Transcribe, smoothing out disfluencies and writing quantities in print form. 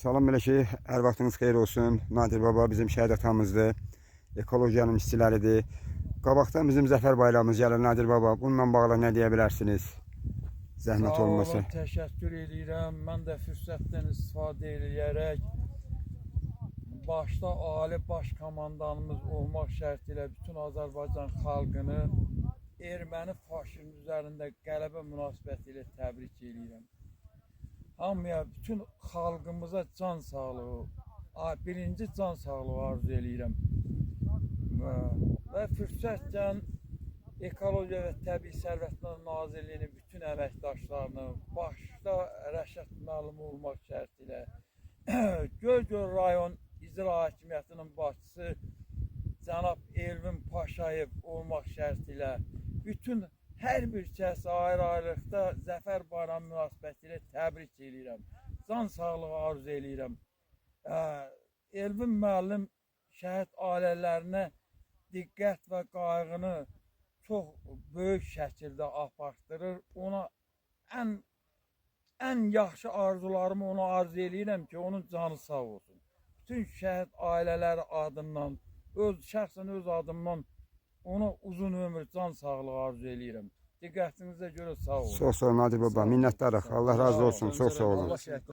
Salam belə ki, hər vaxtınız xeyir olsun. Nadir baba bizim şəhid atamızdır. Ekologiyanın işçiləridir. Qabaqdan bizim Zəfər bayramımız gəlir Nadir baba. Bununla bağlı nə deyə bilərsiniz? Zəhmət olmasa. Sağ olun, təşəkkür edirəm. Mən də fürsətdən istifadə edərək başda ali baş komandanımız olmaq şərtilə bütün Azərbaycan xalqını erməni faşizmi üzərində qələbə münasibəti ilə təbrik edirəm. Hamıya, bütün xalqımıza can sağlığı, birinci can sağlığı arzu edirəm. Və fürsətdən Ekologiya və Təbii Sərvətlər Nazirliyinin bütün əməkdaşlarını, başda Rəşad müəllim olmaq şərtilə, Göygöl rayon İcra Hakimiyyətinin başçısı cənab Elvin Paşayev olmaq şərtilə, bütün hər bir kəs ayrı-ayrılıqda Zəfər bayramı münasibəti ilə təbrik edirəm. Can sağlığı arzu edirəm. Elvin müəllim şəhid ailələrinə diqqət və qayğını çox böyük şəkildə apartdırır. Ona ən yaxşı arzularımı ona arzu edirəm ki, onun canı sağ olsun. Bütün şəhid ailələri adından, şəxsən öz adımdan ona uzun ömür, can sağlığı arzu edirəm. Diqqətinizə görə sağ olun. Çox sağ olun Nadir baba. Minnətdarıq. Allah razı olsun. Çox sağ olun.